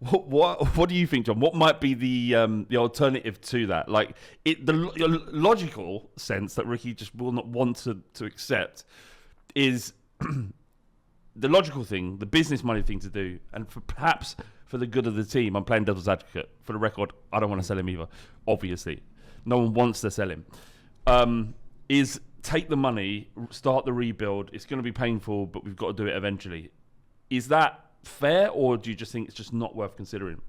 What do you think, John? What might be the alternative to that? Like the logical sense that Ricky just will not want to accept is the logical thing, the business money thing to do, and perhaps for the good of the team. I'm playing devil's advocate. For the record, I don't want to sell him either. Obviously, no one wants to sell him. Is take the money, start the rebuild. It's going to be painful, but we've got to do it eventually. Is that fair, or do you just think it's just not worth considering?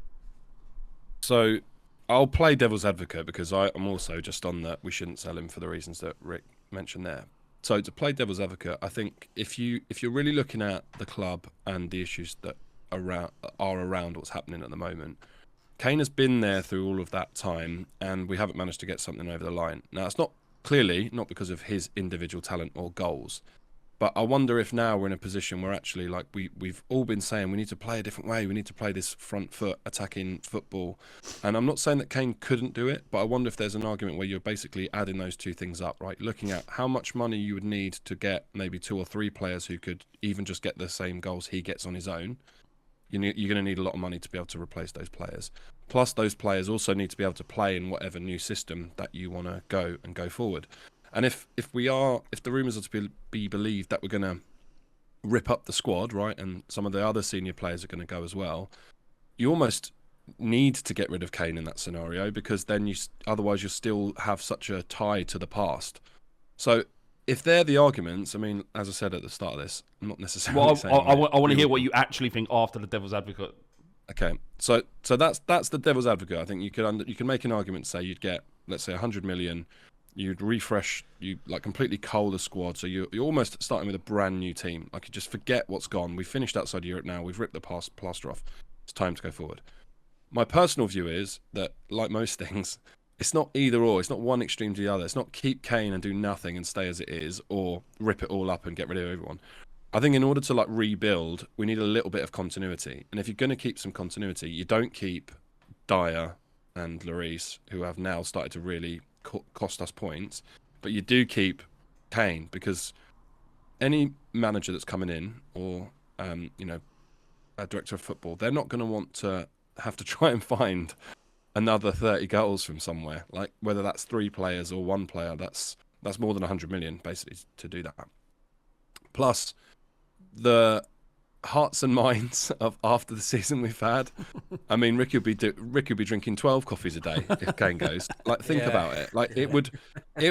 So I'll play devil's advocate because I'm also just on that we shouldn't sell him for the reasons that Rick mentioned there. So to play devil's advocate, I think if you're really looking at the club and the issues that are around what's happening at the moment, Kane has been there through all of that time, and we haven't managed to get something over the line. Now, it's not clearly not because of his individual talent or goals, but I wonder if now we're in a position where actually, like we've all been saying, we need to play a different way. We need to play this front foot attacking football. And I'm not saying that Kane couldn't do it, but I wonder if there's an argument where you're basically adding those two things up, right? Looking at how much money you would need to get maybe 2 or 3 players who could even just get the same goals he gets on his own. You're going to need a lot of money to be able to replace those players. Plus, those players also need to be able to play in whatever new system that you want to go forward. And if the rumours are to be believed that we're going to rip up the squad, right, and some of the other senior players are going to go as well, you almost need to get rid of Kane in that scenario, because then otherwise you'll still have such a tie to the past. So if they're the arguments, I mean, as I said at the start of this, I'm not necessarily saying... I want to hear what you actually think after the devil's advocate. Okay, so that's the devil's advocate. I think you can make an argument, say you'd get, let's say, 100 million. You'd refresh, you like completely cull the squad, so you're almost starting with a brand new team. Like, you just forget what's gone. We've finished outside Europe now. We've ripped the plaster off. It's time to go forward. My personal view is that, like most things, it's not either or. It's not one extreme to the other. It's not keep Kane and do nothing and stay as it is, or rip it all up and get rid of everyone. I think in order to rebuild, we need a little bit of continuity. And if you're going to keep some continuity, you don't keep Dyer and Lloris, who have now started to really cost us points, but you do keep Kane, because any manager that's coming in, or a director of football, they're not going to want to have to try and find another 30 goals from somewhere. Like, whether that's 3 players or 1 player, that's more than 100 million basically to do that. Plus the hearts and minds of after the season we've had. I mean, Ricky would be drinking 12 coffees a day if Kane goes. Like, think about it. Like, it would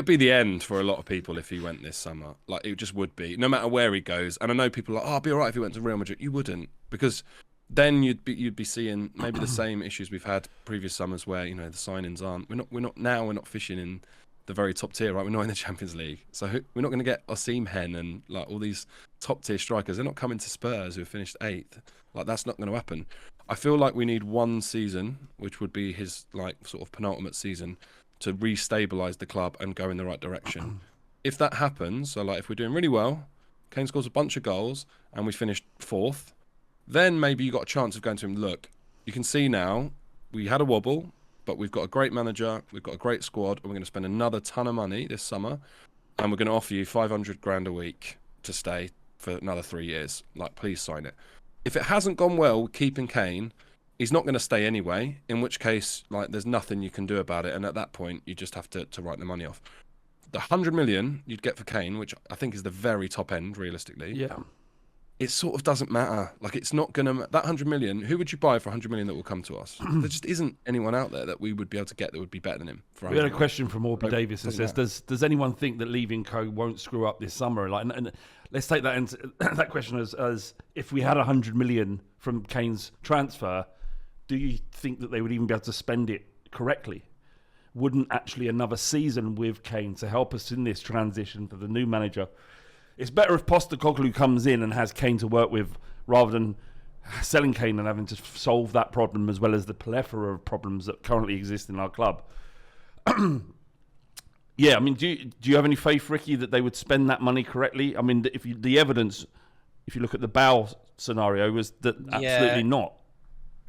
be the end for a lot of people if he went this summer. Like, it just would be, no matter where he goes. And I know people are like, oh, I'll be all right if he went to Real Madrid. You wouldn't, because then you'd be seeing maybe the same issues we've had previous summers, where the signings aren't. We're not fishing in the very top tier, right? We're not in the Champions League, so we're not going to get Osimhen and like all these top tier strikers. They're not coming to Spurs, who have finished 8th. Like, that's not going to happen. I feel like we need one season, which would be his sort of penultimate season, to re-stabilise the club and go in the right direction. If that happens, so if we're doing really well, Kane scores a bunch of goals and we finished 4th, then maybe you got a chance of going to him, look, you can see now we had a wobble, but we've got a great manager, we've got a great squad, and we're going to spend another ton of money this summer, and we're going to offer you 500 grand a week to stay for another 3 years. Like, please sign it. If it hasn't gone well keeping Kane, he's not going to stay anyway, in which case, there's nothing you can do about it, and at that point, you just have to write the money off. The 100 million you'd get for Kane, which I think is the very top end, realistically. Yeah. It sort of doesn't matter. Like, it's not going to... That 100 million, who would you buy for 100 million that will come to us? There just isn't anyone out there that we would be able to get that would be better than him. We had a question from Orby Davis that says, does anyone think that Levy and co won't screw up this summer? And let's take that question as if we had 100 million from Kane's transfer, do you think that they would even be able to spend it correctly? Wouldn't actually another season with Kane to help us in this transition for the new manager? It's better if Postecoglou comes in and has Kane to work with, rather than selling Kane and having to solve that problem, as well as the plethora of problems that currently exist in our club. Yeah, I mean, do you have any faith, Ricky, that they would spend that money correctly? I mean, the evidence, if you look at the Bow scenario, was that absolutely not.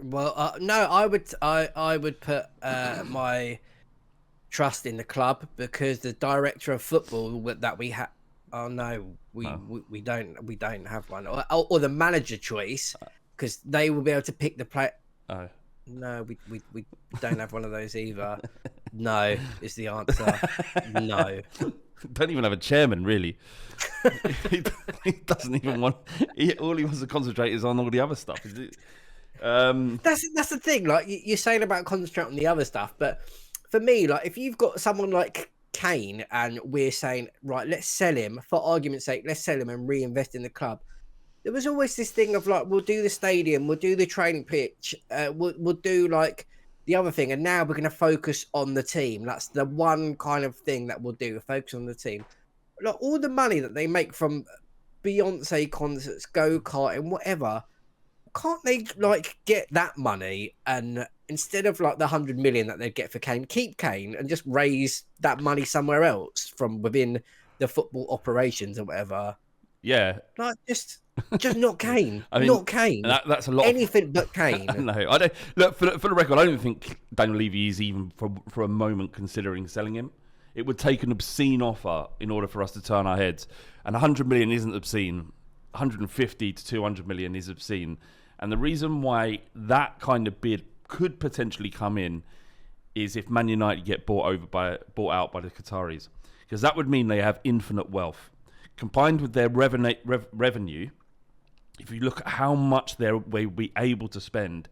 Well, no, I would put my trust in the club, because the director of football that we have. Oh no, we don't have one, or the manager choice, because they will be able to pick the Oh. No, we don't have one of those either. No is the answer. No. Don't even have a chairman, really. he doesn't even want. All he wants to concentrate is on all the other stuff. Is it? That's the thing. Like you're saying about concentrating on the other stuff, but for me, like if you've got someone like Kane and we're saying, right, let's sell him for argument's sake, let's sell him and reinvest in the club. There was always this thing of like, we'll do the stadium, we'll do the training pitch, we'll do like the other thing, and now we're going to focus on the team. That's the one kind of thing that we'll do, focus on the team. Like all the money that they make from Beyonce concerts, go-karting, whatever, can't they like get that money and instead of like the 100 million that they'd get for Kane, keep Kane and just raise that money somewhere else from within the football operations or whatever? Yeah, like just not Kane. I mean, not Kane. That's a lot. Anything but Kane. No, I don't. Look, for the record, I don't think Daniel Levy is even for a moment considering selling him. It would take an obscene offer in order for us to turn our heads. And 100 million isn't obscene. 150 to 200 million is obscene. And the reason why that kind of bid could potentially come in is if Man United get bought out by the Qataris, because that would mean they have infinite wealth combined with their revenue. If you look at how much they will be able to spend,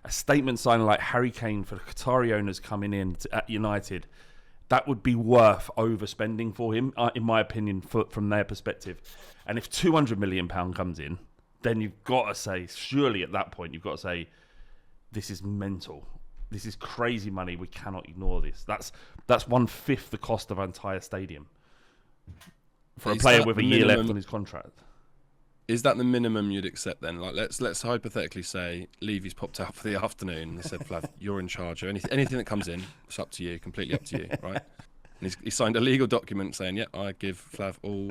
a statement signing like Harry Kane for the Qatari owners coming in at United, that would be worth overspending for him, in my opinion, from their perspective. And if £200 million comes in, then you've got to say, surely at that point, you've got to say, this is mental. This is crazy money. We cannot ignore this. That's 1/5 the cost of an entire stadium for a player with a year left on his contract. Is that the minimum you'd accept then? Like, let's hypothetically say Levy's popped out for the afternoon and said, Flav, you're in charge of anything that comes in. It's up to you, completely up to you, right? And he signed a legal document saying, yeah, I give Flav all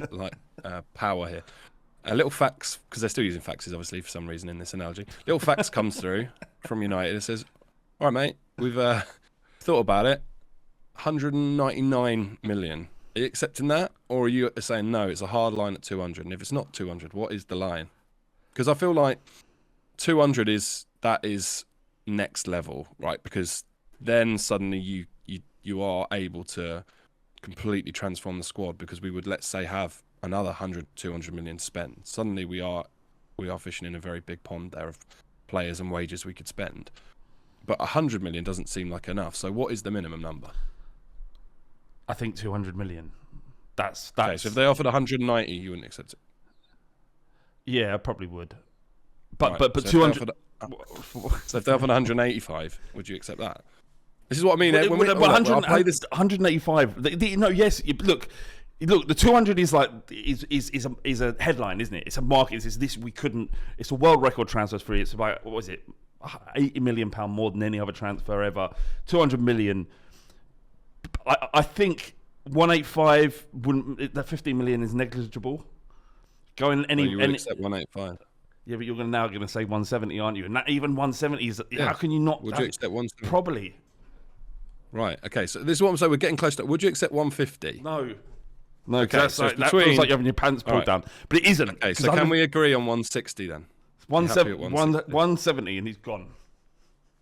power here. A little fax, because they're still using faxes, obviously, for some reason in this analogy. Little fax comes through from United. It says, all right, mate, we've thought about it. 199 million. Are you accepting that? Or are you saying, no, it's a hard line at 200? And if it's not 200, what is the line? Because I feel like 200 is next level, right? Because then suddenly you are able to completely transform the squad, because we would, let's say, have another 100, 200 million spent. Suddenly we are fishing in a very big pond there of players and wages we could spend. But 100 million doesn't seem like enough. So what is the minimum number? I think 200 million. That's okay, so if they offered 190, you wouldn't accept it? Yeah, I probably would. But right, but so 200. So if they offered 185, would you accept that? This is what I mean. Well, 185. No, yes. Look. The 200 is a headline, isn't it? It's a market. It's this we couldn't. It's a world record transfer fee. It's about, what was it, £80 million more than any other transfer ever. 200 million. I think 185 wouldn't. That 15 million is negligible. Going any. You would accept 185. Yeah, but you're now going to say 170, aren't you? And that, even 170 is. Yeah. How can you not? Would you accept 170? Probably. Right. Okay. So this is what I'm saying. We're getting close to. Would you accept 150? No. Okay, that feels like you're having your pants pulled down. But it isn't. Okay, so can we agree on 160 then? 170 and he's gone.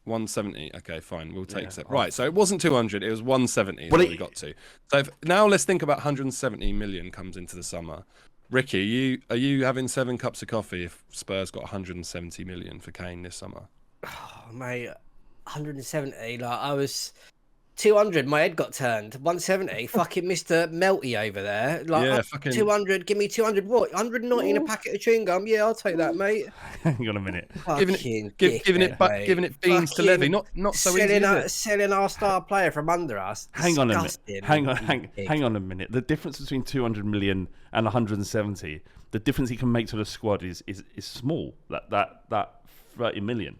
170. Okay, fine. We'll take it. Right, so it wasn't 200, it was 170 that we got to. So now let's think about 170 million comes into the summer. Ricky, are you having 7 cups of coffee if Spurs got 170 million for Kane this summer? Oh, mate, 170. Like I was 200, my head got turned. 170, fucking Mr. Melty over there. Like, yeah, fucking 200, give me 200 what? 190 in a packet of chewing gum. Yeah, I'll take that, mate. Hang on a minute. Giving it beans to Levy, not so easy, is it? Selling our star player from under us. Hang on a minute. Hang on a minute. The difference between 200 million and 170, the difference he can make to the squad is small. That 30 million.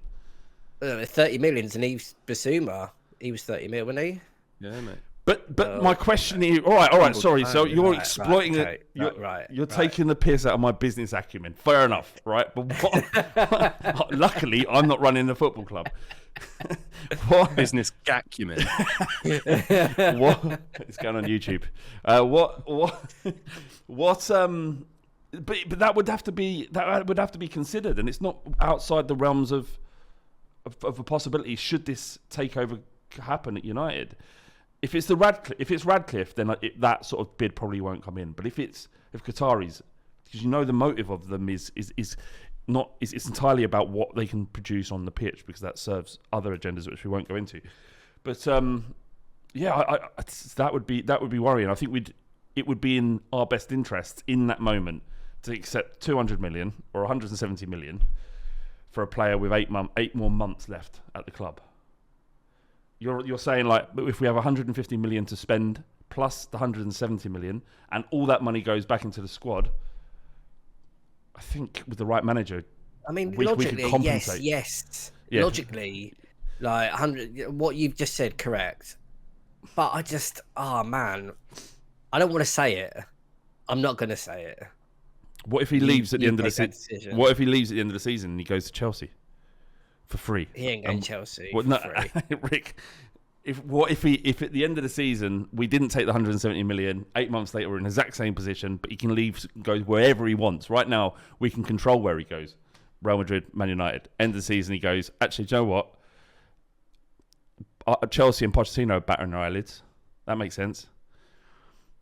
30 million's an Yves Bissouma. He was 30 mil, wasn't he? Yeah, mate. But my question is, all right. Sorry. So you're exploiting it. You're taking the piss out of my business acumen. Fair enough, right? But luckily, I'm not running the football club. What business acumen? What? It's going on YouTube. But that would have to be considered, and it's not outside the realms of of a possibility should this takeover happen at United. If it's Radcliffe, then that sort of bid probably won't come in. But if Qataris, because the motive of them is not it's entirely about what they can produce on the pitch, because that serves other agendas which we won't go into. But that would be worrying. I think it would be in our best interest in that moment to accept 200 million or 170 million for a player with 8 more months left at the club. You're saying, like, if we have 150 million to spend plus the 170 million, and all that money goes back into the squad, I think with the right manager, I mean, we logically, can compensate. yes. Yeah. Logically, like 100, what you've just said, correct. But I just, man, I don't want to say it. I'm not going to say it. What if he leaves at the end of the season? What if he leaves at the end of the season and he goes to Chelsea for free? He ain't going to Chelsea for free. Rick, what if at the end of the season we didn't take the 170 million, 8 months later we're in the exact same position, but he can leave, go wherever he wants. Right now we can control where he goes. Real Madrid, Man United. End of the season he goes, actually, do you know what? Chelsea and Pochettino are battering their eyelids. That makes sense.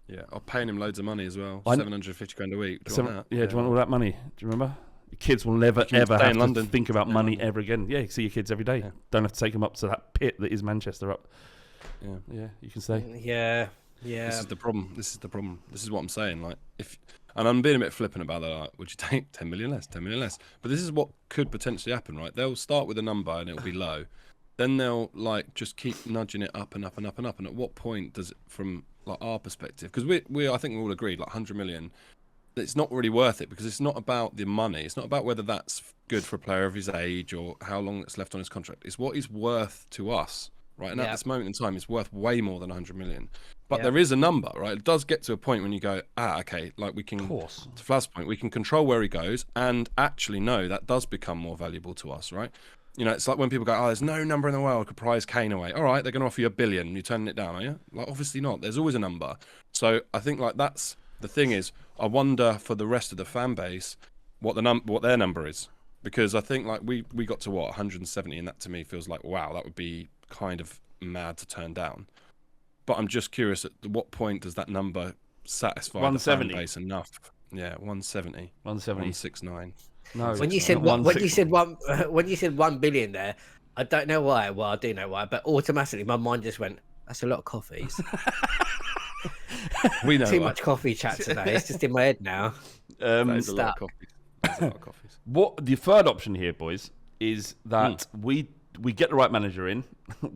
Yeah, I'm paying him loads of money as well. 750 grand a week. Do you want that? Do you want all that money? Do you remember? Your kids will never ever have to think about money ever again. Yeah, you see your kids every day. Yeah. Don't have to take them up to that pit that is Manchester up. Yeah, you can stay. Yeah. This is the problem. This is what I'm saying. Like, and I'm being a bit flippant about that. Like, would you take 10 million less? 10 million less. But this is what could potentially happen, right? They'll start with a number and it'll be low. Then they'll just keep nudging it up and up and up and up. And at what point does it, from our perspective, because I think we all agreed, 100 million, it's not really worth it, because it's not about the money. It's not about whether that's good for a player of his age or how long it's left on his contract. It's what he's worth to us, right? And at this moment in time, it's worth way more than 100 million. But there is a number, right? It does get to a point when you go, okay, like we can, to Flav's point, we can control where he goes, and actually, no, that does become more valuable to us, right? It's like when people go, there's no number in the world could prize Kane away. All right, they're going to offer you $1 billion. You're turning it down, are you? Like, obviously not. There's always a number. So I think, like, that's the thing is, I wonder for the rest of the fan base what their number is, because I think, like, we got to 170, and that to me feels like, wow, that would be kind of mad to turn down. But I'm just curious, at what point does that number satisfy the fan base enough? Yeah, 170. 169. No, when you said 1 billion there, I don't know why. Well, I do know why, but automatically my mind just went, that's a lot of coffees. We know too much coffee chat today. It's just in my head now. That's a lot of coffees. What the third option here, boys, is that we get the right manager in,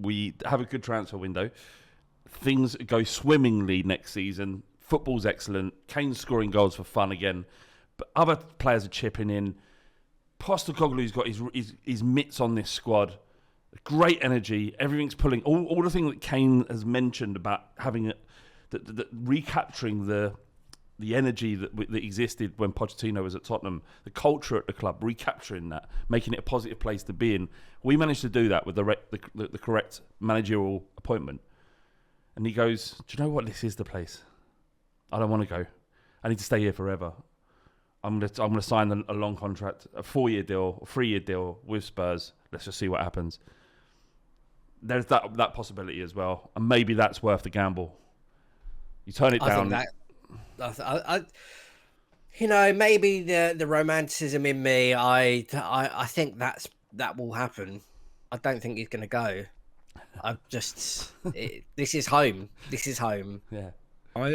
we have a good transfer window, things go swimmingly next season, football's excellent, Kane's scoring goals for fun again, but other players are chipping in. Postecoglou's got his mitts on this squad. Great energy. Everything's pulling. All the things that Kane has mentioned about having recapturing the energy that existed when Pochettino was at Tottenham, the culture at the club, recapturing that, making it a positive place to be in. We managed to do that with the correct managerial appointment. And he goes, do you know what? This is the place. I don't want to go. I need to stay here forever. I'm gonna sign a long contract, a 4-year deal, a 3-year deal with Spurs. Let's just see what happens. There's that possibility as well, and maybe that's worth the gamble. You turn it down. I maybe the romanticism in me. I think that will happen. I don't think he's gonna go. This is home. This is home. Yeah. Don't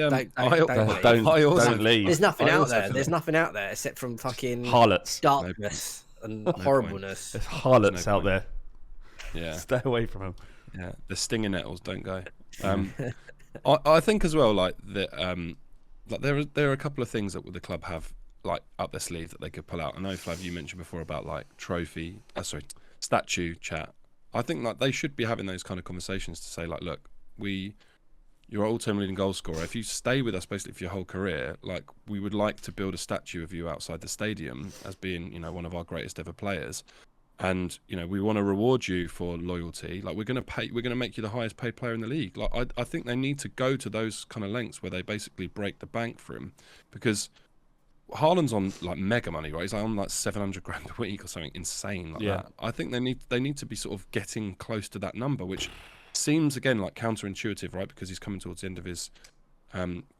leave. There's nothing out there. There's nothing out there except from fucking harlots, darkness, and horribleness. There's harlots out there. Yeah, stay away from them. Yeah, the stinging nettles don't go. I think as well, like that. Like there are a couple of things that the club have like up their sleeve that they could pull out. I know, Flav, you mentioned before about like statue chat. I think like they should be having those kind of conversations to say like, look, you're all-time leading goal scorer. If you stay with us basically for your whole career, like we would like to build a statue of you outside the stadium as being, one of our greatest ever players. And, we want to reward you for loyalty. Like we're going to make you the highest paid player in the league. Like I think they need to go to those kind of lengths where they basically break the bank for him, because Haaland's on like mega money, right? He's like on like 700 grand a week or something insane like that. I think they need to be sort of getting close to that number, which seems again like counterintuitive, right? Because he's coming towards the end of his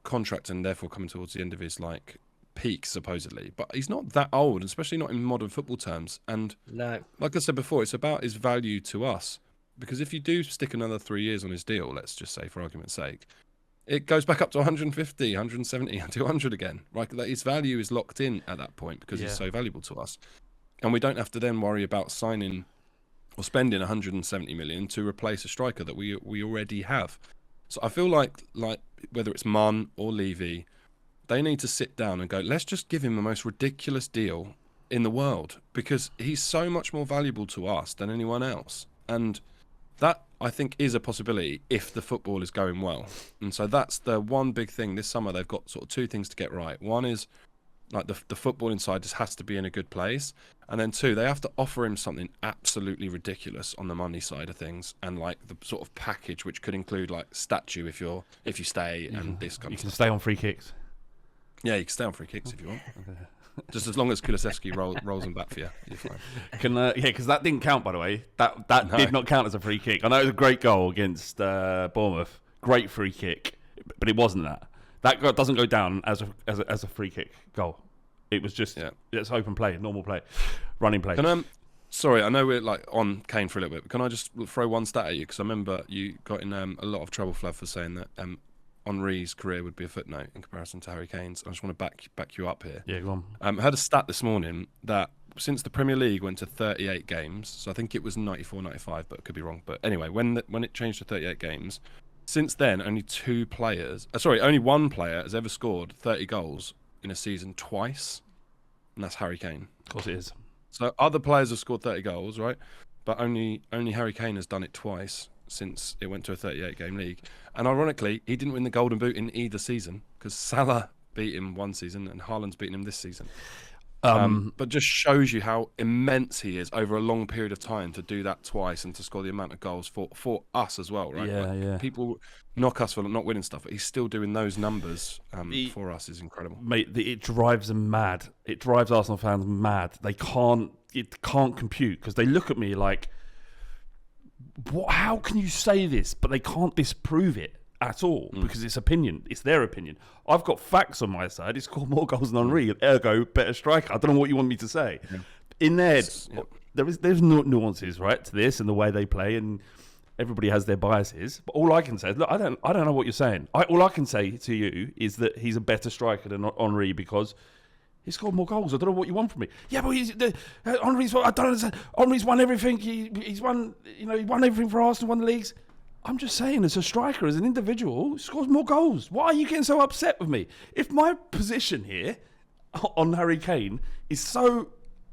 contract and therefore coming towards the end of his like peak supposedly. But he's not that old, especially not in modern football terms. And like I said before, it's about his value to us. Because if you do stick another 3 years on his deal, let's just say for argument's sake, it goes back up to 150, 170, 200 again. Right? His value is locked in at that point because he's so valuable to us. And we don't have to then worry about signing or spending 170 million to replace a striker that we already have. So I feel like whether it's Munn or Levy, they need to sit down and go, let's just give him the most ridiculous deal in the world because he's so much more valuable to us than anyone else. And that, I think, is a possibility if the football is going well. And so that's the one big thing this summer. They've got sort of two things to get right. One is like the football inside just has to be in a good place. And then two, they have to offer him something absolutely ridiculous on the money side of things, and like the sort of package which could include like statue if you stay and this kind of stuff. You can stay on free kicks. Yeah, you can stay on free kicks if you want. Just as long as Kulusevski rolls them back for you, you're fine. Because that didn't count, by the way. That did not count as a free kick. I know it was a great goal against Bournemouth, great free kick, but it wasn't that. That doesn't go down as a free kick goal. It was just it's open play, normal play, running play. Sorry, I know we're like on Kane for a little bit, but can I just throw one stat at you? Because I remember you got in a lot of trouble, Flav, for saying that Henry's career would be a footnote in comparison to Harry Kane's. I just want to back you up here. Yeah, go on. I heard a stat this morning that since the Premier League went to 38 games, so I think it was 94, 95, but it could be wrong. But anyway, when it changed to 38 games, since then only one player has ever scored 30 goals in a season twice, and that's Harry Kane. Of course it is. So other players have scored 30 goals, right? But only Harry Kane has done it twice since it went to a 38-game league. And ironically, he didn't win the Golden Boot in either season because Salah beat him one season and Haaland's beaten him this season. But just shows you how immense he is over a long period of time to do that twice and to score the amount of goals for us as well, right? Yeah. People knock us for not winning stuff, but he's still doing those numbers for us is incredible. Mate, it drives them mad. It drives Arsenal fans mad. It can't compute because they look at me like, how can you say this? But they can't disprove it at all because it's opinion. It's their opinion. I've got facts on my side. He scored more goals than Henry, ergo better striker. I don't know what you want me to say. Yeah. In their head, there's no nuances, right, to this and the way they play, and everybody has their biases. But all I can say is, look, I don't know what you're saying. All I can say to you is that he's a better striker than Henry because he scored more goals. I don't know what you want from me. Yeah, but Henry's. I don't understand. Henry's won everything. He's won. He won everything for Arsenal. Won the leagues. I'm just saying, as a striker, as an individual, he scores more goals. Why are you getting so upset with me? If my position here on Harry Kane is so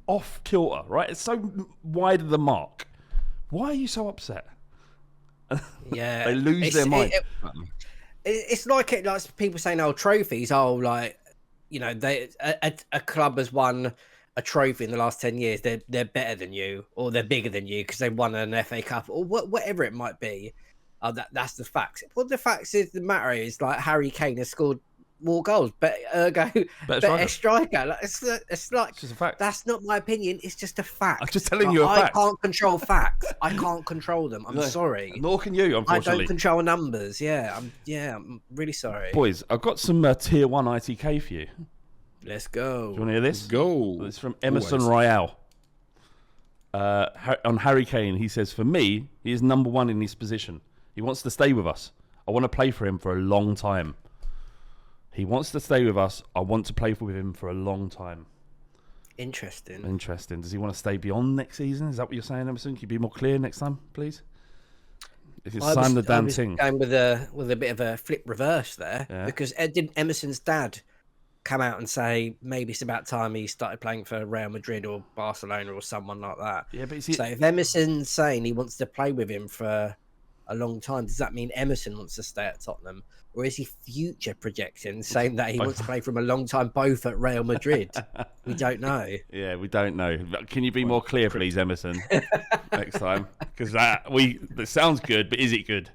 off kilter, right? It's so wide of the mark. Why are you so upset? Yeah, they lose their mind. It's like people saying, "Oh, trophies." Oh, like a club has won a trophy in the last 10 years. They're better than you, or they're bigger than you because they won an FA Cup, or whatever it might be. That's the facts. What the facts is the matter is like Harry Kane has scored more goals, but ergo better striker. Like, it's like just a fact. That's not my opinion. It's just a fact. I'm just telling you a fact. I can't control facts. I can't control them. I'm sorry. Nor can you, unfortunately. I don't control numbers. I'm really sorry. Boys, I've got some tier 1 ITK for you. Let's go. Do you want to hear this? Go. It's from Emerson Royale. On Harry Kane, he says, for me, he is number 1 in his position. He wants to stay with us. I want to play for him for a long time. He wants to stay with us. I want to play with him for a long time. Interesting. Does he want to stay beyond next season? Is that what you're saying, Emerson? Can you be more clear next time, please? If you sign the damn thing. Going with a bit of a flip reverse there, because didn't Emerson's dad come out and say maybe it's about time he started playing for Real Madrid or Barcelona or someone like that? Yeah, but so if Emerson's saying he wants to play with him for a long time, does that mean Emerson wants to stay at Tottenham, or is he future projecting, saying that he wants to play for him a long time, both at Real Madrid? We don't know. Yeah, we don't know. Can you be more clear, please, Emerson, next time? Because that sounds good, but is it good?